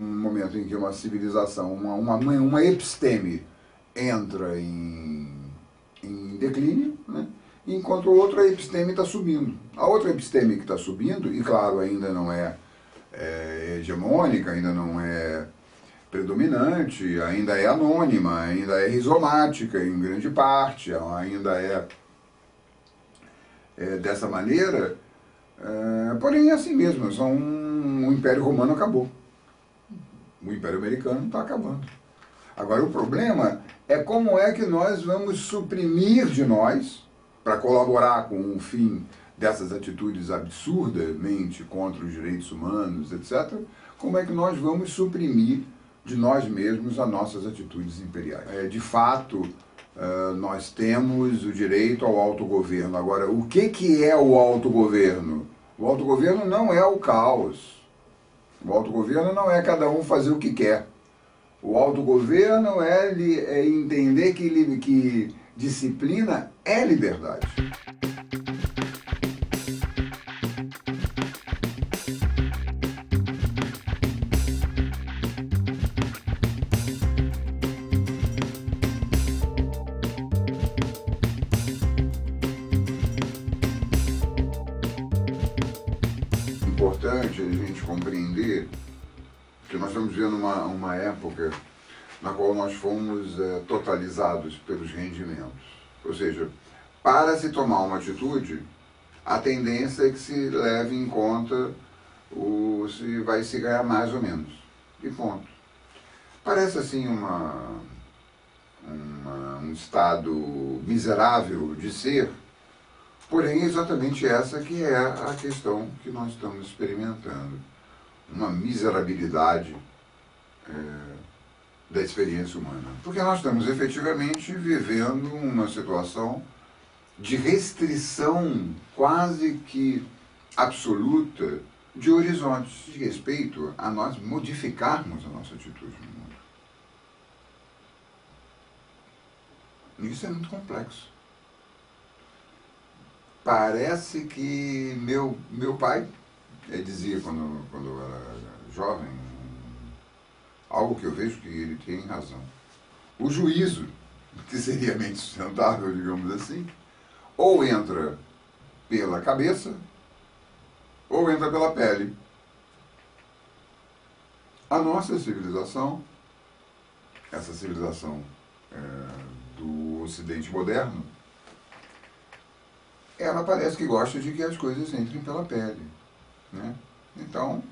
Um momento em que uma civilização, uma episteme entra em declínio, né? Enquanto a outra episteme está subindo. A outra episteme que está subindo, e claro, ainda não é hegemônica, ainda não é predominante, ainda é anônima, ainda é rizomática em grande parte, ainda é dessa maneira, porém é assim mesmo, o Império Romano acabou. O Império Americano está acabando. Agora, o problema é como é que nós vamos suprimir de nós, para colaborar com o fim dessas atitudes absurdamente contra os direitos humanos, etc., como é que nós vamos suprimir de nós mesmos as nossas atitudes imperiais. De fato, nós temos o direito ao autogoverno. Agora, o que é o autogoverno? O autogoverno não é o caos. O autogoverno não é cada um fazer o que quer. O autogoverno é entender que disciplina é liberdade. É importante a gente compreender que nós estamos vivendo uma época na qual nós fomos totalizados pelos rendimentos. Ou seja, para se tomar uma atitude, a tendência é que se leve em conta se vai se ganhar mais ou menos. E ponto. Parece assim um estado miserável de ser, porém é exatamente essa que é a questão que nós estamos experimentando. Uma miserabilidade da experiência humana. Porque nós estamos efetivamente vivendo uma situação de restrição quase que absoluta de horizontes, de respeito a nós modificarmos a nossa atitude no mundo. Isso é muito complexo. Parece que meu pai dizia quando eu era jovem, algo que eu vejo que ele tem razão. O juízo, que seria mente sustentável, digamos assim, ou entra pela cabeça, ou entra pela pele. A nossa civilização, essa civilização do Ocidente moderno, ela parece que gosta de que as coisas entrem pela pele, né? Então,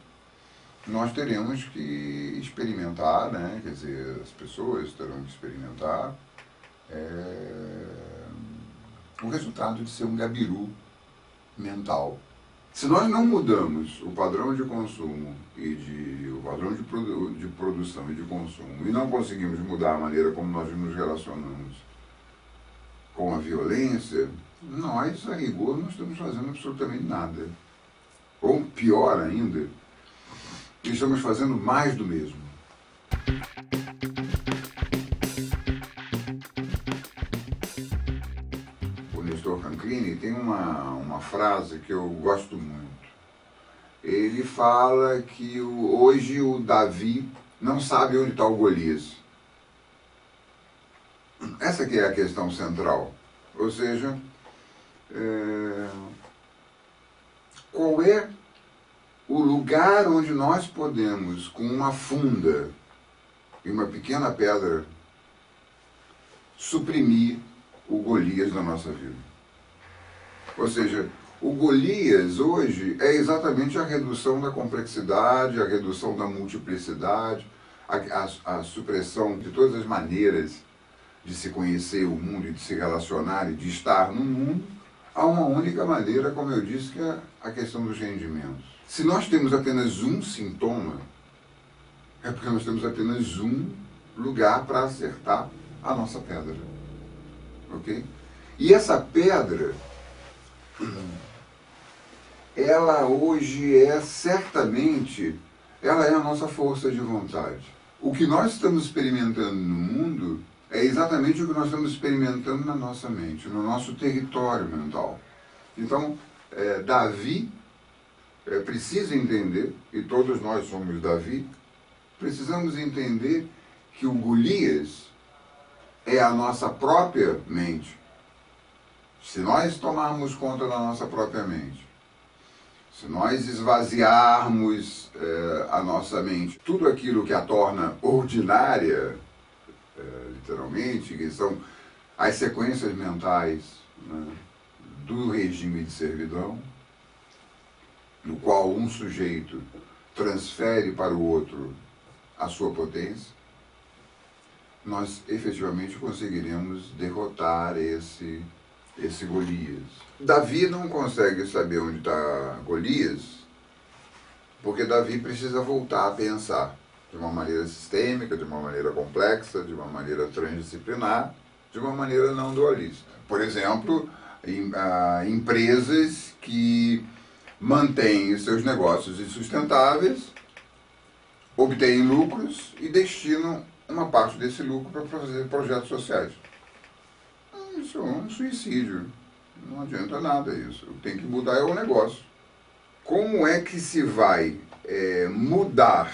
nós teremos que experimentar, né? Quer dizer, as pessoas terão que experimentar o resultado de ser um gabiru mental. Se nós não mudamos o padrão de consumo o padrão de produção e de consumo, e não conseguimos mudar a maneira como nós nos relacionamos com a violência, nós, a rigor, não estamos fazendo absolutamente nada. Ou pior ainda, estamos fazendo mais do mesmo. O Nestor Canclini tem uma frase que eu gosto muito. Ele fala que hoje o Davi não sabe onde está o Golias. Essa que é a questão central. Ou seja, qual é o lugar onde nós podemos, com uma funda e uma pequena pedra, suprimir o Golias da nossa vida. Ou seja, o Golias hoje é exatamente a redução da complexidade, a redução da multiplicidade, a supressão de todas as maneiras de se conhecer o mundo e de se relacionar e de estar no mundo, a uma única maneira, como eu disse, que é a questão dos rendimentos. Se nós temos apenas um sintoma, é porque nós temos apenas um lugar para acertar a nossa pedra. Ok? E essa pedra, ela hoje certamente, ela é a nossa força de vontade. O que nós estamos experimentando no mundo é exatamente o que nós estamos experimentando na nossa mente, no nosso território mental. Então, Davi precisa entender, e todos nós somos Davi, precisamos entender que o Golias é a nossa própria mente. Se nós tomarmos conta da nossa própria mente, se nós esvaziarmos a nossa mente, tudo aquilo que a torna ordinária, literalmente, que são as sequências mentais, né, do regime de servidão, no qual um sujeito transfere para o outro a sua potência, nós efetivamente conseguiremos derrotar esse Golias. Davi não consegue saber onde está Golias, porque Davi precisa voltar a pensar de uma maneira sistêmica, de uma maneira complexa, de uma maneira transdisciplinar, de uma maneira não dualista. Por exemplo, empresas que mantêm os seus negócios insustentáveis, obtêm lucros e destinam uma parte desse lucro para fazer projetos sociais. Isso é um suicídio. Não adianta nada isso. O que tem que mudar é o negócio. Como é que se vai mudar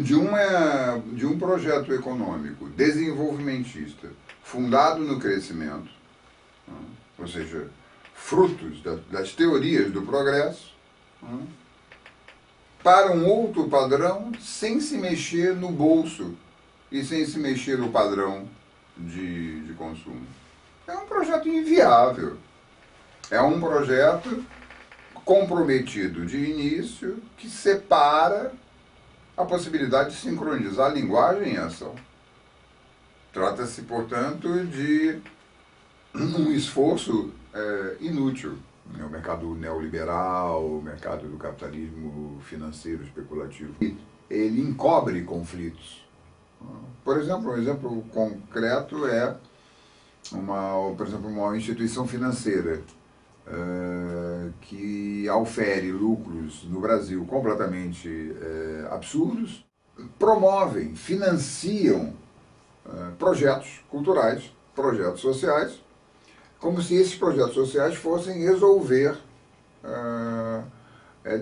de um projeto econômico desenvolvimentista fundado no crescimento, ou seja, frutos das teorias do progresso, para um outro padrão sem se mexer no bolso e sem se mexer no padrão de consumo? É um projeto inviável. É um projeto comprometido de início que separa a possibilidade de sincronizar a linguagem e a ação. Trata-se, portanto, de um esforço inútil. O mercado neoliberal, o mercado do capitalismo financeiro especulativo, ele encobre conflitos. Por exemplo, um exemplo concreto é por exemplo, uma instituição financeira que aufere lucros no Brasil completamente absurdos, promovem, financiam projetos culturais, projetos sociais, como se esses projetos sociais fossem resolver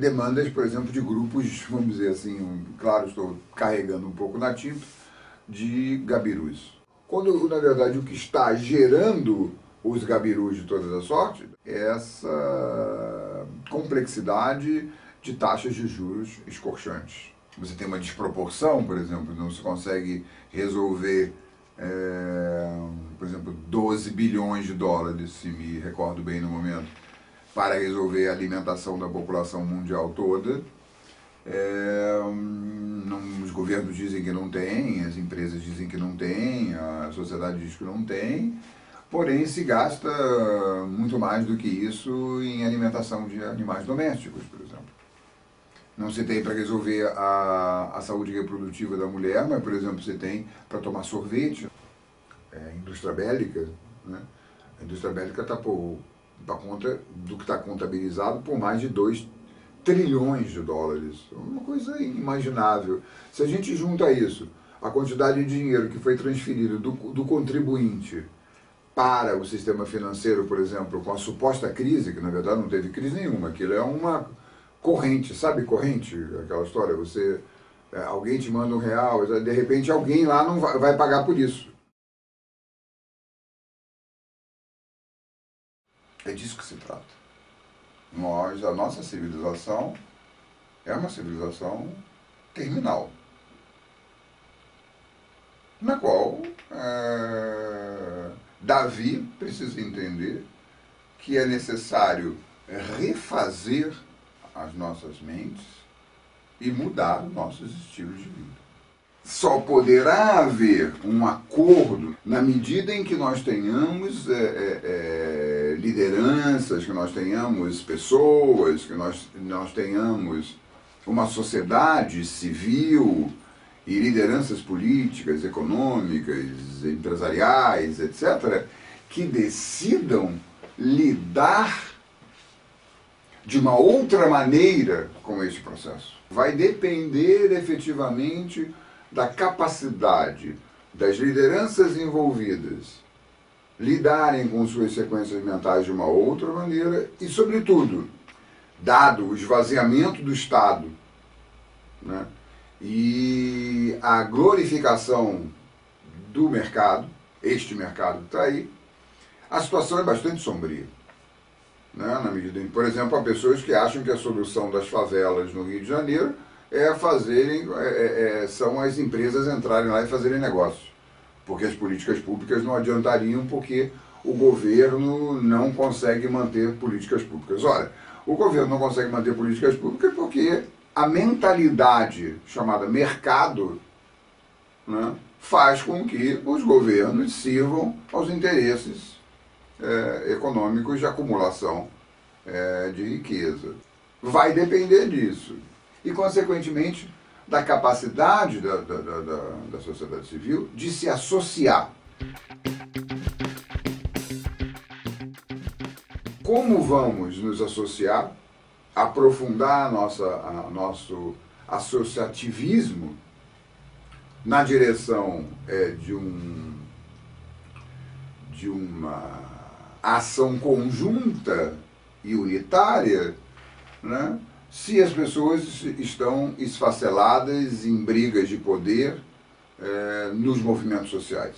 demandas, por exemplo, de grupos, vamos dizer assim, claro, estou carregando um pouco na tinta, de gabirus. Quando, na verdade, o que está gerando os gabirus de todas as sortes é essa complexidade de taxas de juros escorchantes. Você tem uma desproporção, por exemplo, não se consegue resolver, por exemplo, 12 bilhões de dólares, se me recordo bem no momento, para resolver a alimentação da população mundial toda. Os governos dizem que não tem, as empresas dizem que não tem, a sociedade diz que não tem, porém se gasta muito mais do que isso em alimentação de animais domésticos, por exemplo. Não se tem para resolver a saúde reprodutiva da mulher, mas, por exemplo, se tem para tomar sorvete. Indústria bélica, né? A indústria bélica está por conta do que está contabilizado por mais de 2 trilhões de dólares. Uma coisa inimaginável. Se a gente junta isso, a quantidade de dinheiro que foi transferido do contribuinte para o sistema financeiro, por exemplo, com a suposta crise, que na verdade não teve crise nenhuma, aquilo é uma corrente, sabe corrente? Aquela história, alguém te manda R$1, de repente alguém lá não vai pagar por isso. É disso que se trata. A nossa civilização é uma civilização terminal, na qual Davi precisa entender que é necessário refazer as nossas mentes e mudar nossos estilos de vida. Só poderá haver um acordo na medida em que nós tenhamos lideranças, que nós tenhamos pessoas, que nós tenhamos uma sociedade civil e lideranças políticas, econômicas, empresariais, etc., que decidam lidar de uma outra maneira com este processo. Vai depender efetivamente da capacidade das lideranças envolvidas lidarem com suas sequências mentais de uma outra maneira e, sobretudo, dado o esvaziamento do Estado, né, e a glorificação do mercado, este mercado que está aí, a situação é bastante sombria. Né? Na medida em, por exemplo, há pessoas que acham que a solução das favelas no Rio de Janeiro são as empresas entrarem lá e fazerem negócios. Porque as políticas públicas não adiantariam, porque o governo não consegue manter políticas públicas. Ora, o governo não consegue manter políticas públicas porque a mentalidade chamada mercado, né, faz com que os governos sirvam aos interesses econômicos de acumulação de riqueza. Vai depender disso. E, consequentemente, da capacidade da sociedade civil de se associar. Como vamos nos associar, aprofundar nosso associativismo na direção de uma ação conjunta e unitária, né? Se as pessoas estão esfaceladas em brigas de poder nos movimentos sociais.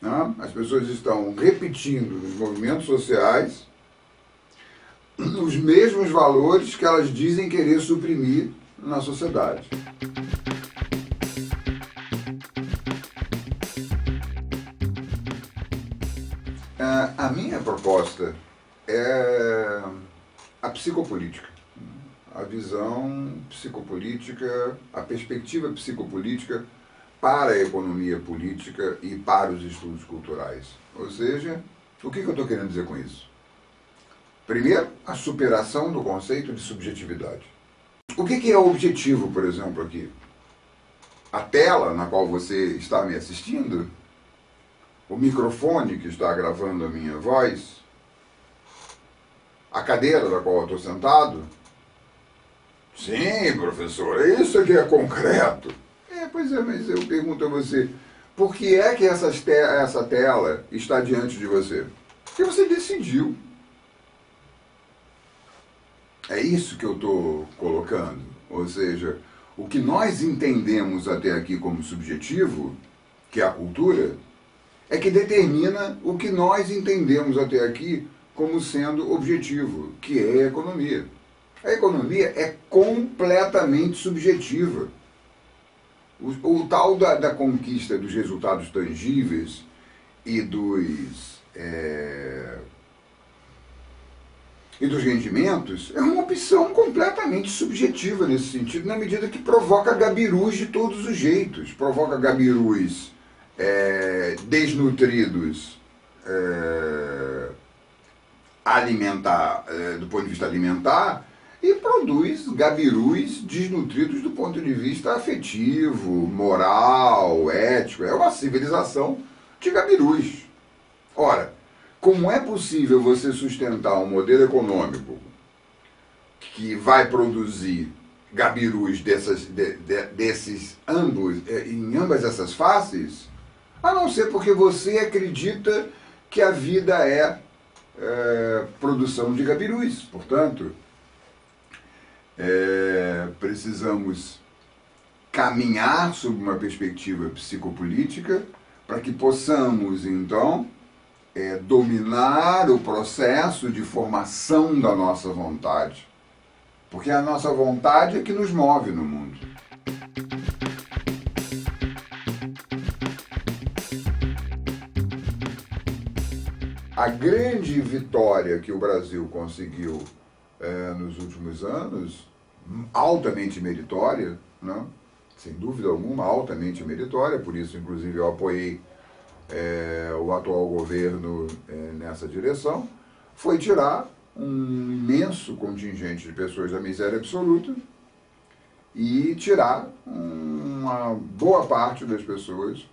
Né? As pessoas estão repetindo nos movimentos sociais os mesmos valores que elas dizem querer suprimir na sociedade. A minha proposta é a psicopolítica. A visão psicopolítica, a perspectiva psicopolítica para a economia política e para os estudos culturais. Ou seja, o que eu estou querendo dizer com isso? Primeiro, a superação do conceito de subjetividade. O que é o objetivo, por exemplo, aqui? A tela na qual você está me assistindo, o microfone que está gravando a minha voz, a cadeira na qual eu estou sentado. Sim, professor, isso aqui é concreto. Pois é, mas eu pergunto a você, por que é que essa tela está diante de você? Porque você decidiu. É isso que eu estou colocando. Ou seja, o que nós entendemos até aqui como subjetivo, que é a cultura, é que determina o que nós entendemos até aqui como sendo objetivo, que é a economia. A economia é completamente subjetiva. O tal da conquista dos resultados tangíveis e dos rendimentos é uma opção completamente subjetiva nesse sentido, na medida que provoca gabirus de todos os jeitos. Provoca gabirus desnutridos do ponto de vista alimentar, e produz gabirus desnutridos do ponto de vista afetivo, moral, ético. É uma civilização de gabirus. Ora, como é possível você sustentar um modelo econômico que vai produzir gabirus em ambas essas faces, a não ser porque você acredita que a vida é produção de gabirus? Portanto, precisamos caminhar sob uma perspectiva psicopolítica para que possamos, então, dominar o processo de formação da nossa vontade. Porque a nossa vontade é que nos move no mundo. A grande vitória que o Brasil conseguiu nos últimos anos, altamente meritória, né? Sem dúvida alguma, altamente meritória, por isso, inclusive, eu apoiei o atual governo nessa direção, foi tirar um imenso contingente de pessoas da miséria absoluta e tirar uma boa parte das pessoas,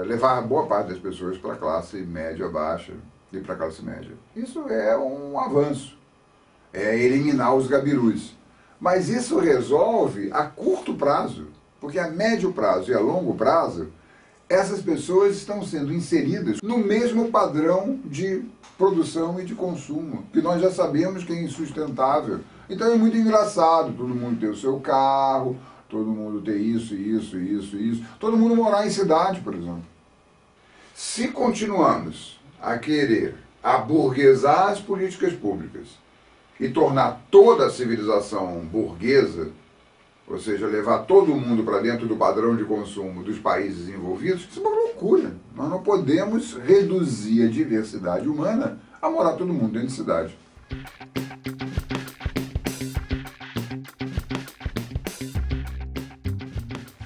levar boa parte das pessoas para a classe média baixa e para a classe média. Isso é um avanço, é eliminar os gabirus. Mas isso resolve a curto prazo, porque a médio prazo e a longo prazo, essas pessoas estão sendo inseridas no mesmo padrão de produção e de consumo, que nós já sabemos que é insustentável. Então é muito engraçado, todo mundo tem o seu carro, todo mundo ter isso, todo mundo morar em cidade, por exemplo. Se continuamos a querer aburguesar as políticas públicas e tornar toda a civilização burguesa, ou seja, levar todo mundo para dentro do padrão de consumo dos países envolvidos, isso é uma loucura. Nós não podemos reduzir a diversidade humana a morar todo mundo dentro de cidade.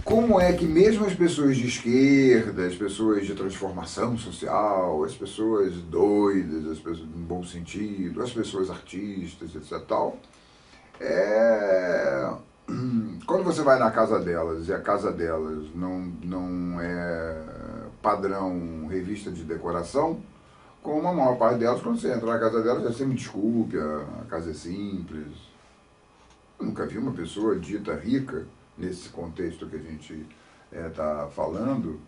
Como é que mesmo as pessoas de esquerda, as pessoas de transformação social, as pessoas doidas, as pessoas no bom sentido, as pessoas artistas, etc. Quando você vai na casa delas e a casa delas não é padrão revista de decoração, como a maior parte delas, quando você entra na casa delas, você me desculpe, a casa é simples. Eu nunca vi uma pessoa dita rica, nesse contexto que a gente está falando,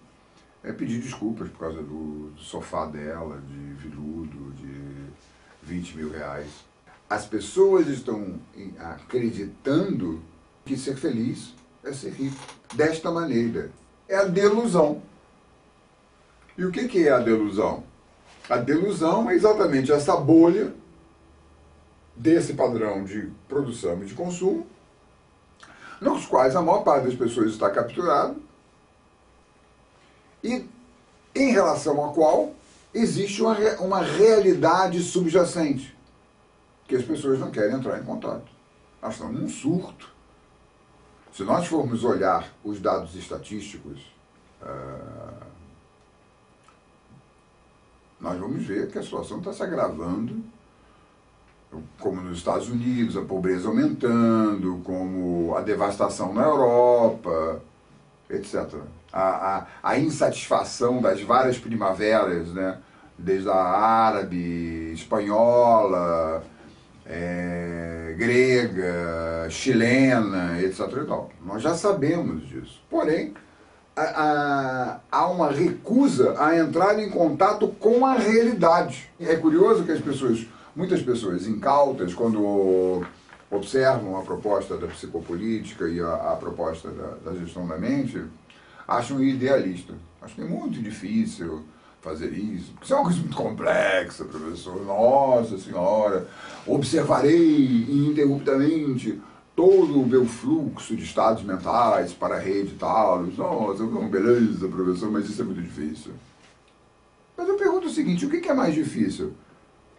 pedir desculpas por causa do sofá dela, de veludo, de 20 mil reais. As pessoas estão acreditando que ser feliz é ser rico. Desta maneira. É a delusão. E o que é a delusão? A delusão é exatamente essa bolha desse padrão de produção e de consumo, nos quais a maior parte das pessoas está capturada e em relação à qual existe uma realidade subjacente que as pessoas não querem entrar em contato. Elas estão num surto. Se nós formos olhar os dados estatísticos, nós vamos ver que a situação está se agravando, como nos Estados Unidos, a pobreza aumentando, como a devastação na Europa, etc. A insatisfação das várias primaveras, né? Desde a árabe, espanhola, grega, chilena, etc. E tal. Nós já sabemos disso. Porém, há uma recusa a entrar em contato com a realidade. É curioso que muitas pessoas incautas, quando observam a proposta da psicopolítica e a proposta da gestão da mente, acham idealista. Acham que é muito difícil fazer isso, porque isso é uma coisa muito complexa, professor. Nossa Senhora, observarei ininterruptamente todo o meu fluxo de estados mentais para a rede e tal. Nossa, beleza, professor, mas isso é muito difícil. Mas eu pergunto o seguinte, o que é mais difícil?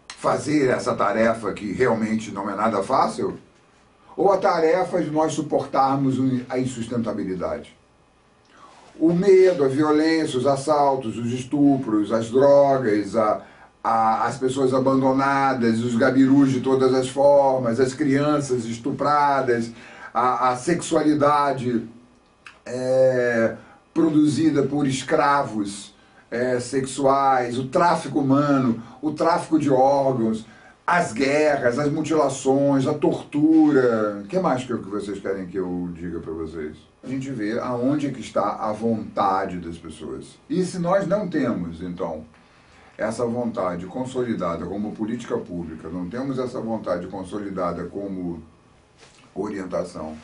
Fazer essa tarefa que realmente não é nada fácil? Ou a tarefa de nós suportarmos a insustentabilidade? O medo, a violência, os assaltos, os estupros, as drogas, as pessoas abandonadas, os gabirus de todas as formas, as crianças estupradas, a sexualidade produzida por escravos sexuais, o tráfico humano, o tráfico de órgãos, as guerras, as mutilações, a tortura. O que mais que vocês querem que eu diga para vocês? A gente vê aonde que está a vontade das pessoas. E se nós não temos, então, essa vontade consolidada como política pública, não temos essa vontade consolidada como orientação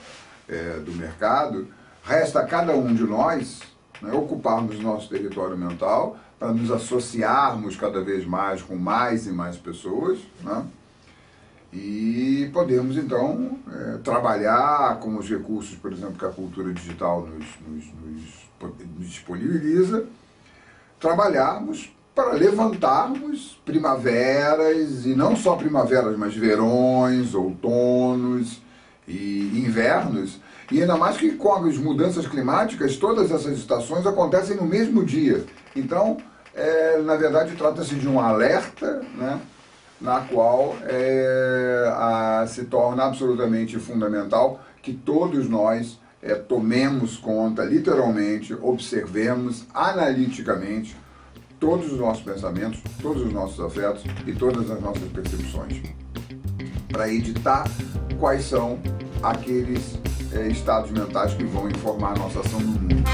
do mercado, resta a cada um de nós, né, ocuparmos o nosso território mental para nos associarmos cada vez mais com mais e mais pessoas, né, e podemos, então, trabalhar com os recursos, por exemplo, que a cultura digital nos disponibiliza, trabalharmos para levantarmos primaveras, e não só primaveras, mas verões, outonos e invernos, e ainda mais que com as mudanças climáticas, todas essas estações acontecem no mesmo dia. Então, na verdade, trata-se de um alerta, né, na qual se torna absolutamente fundamental que todos nós tomemos conta, literalmente, observemos analiticamente todos os nossos pensamentos, todos os nossos afetos e todas as nossas percepções, para editar quais são aqueles estados mentais que vão informar a nossa ação no mundo.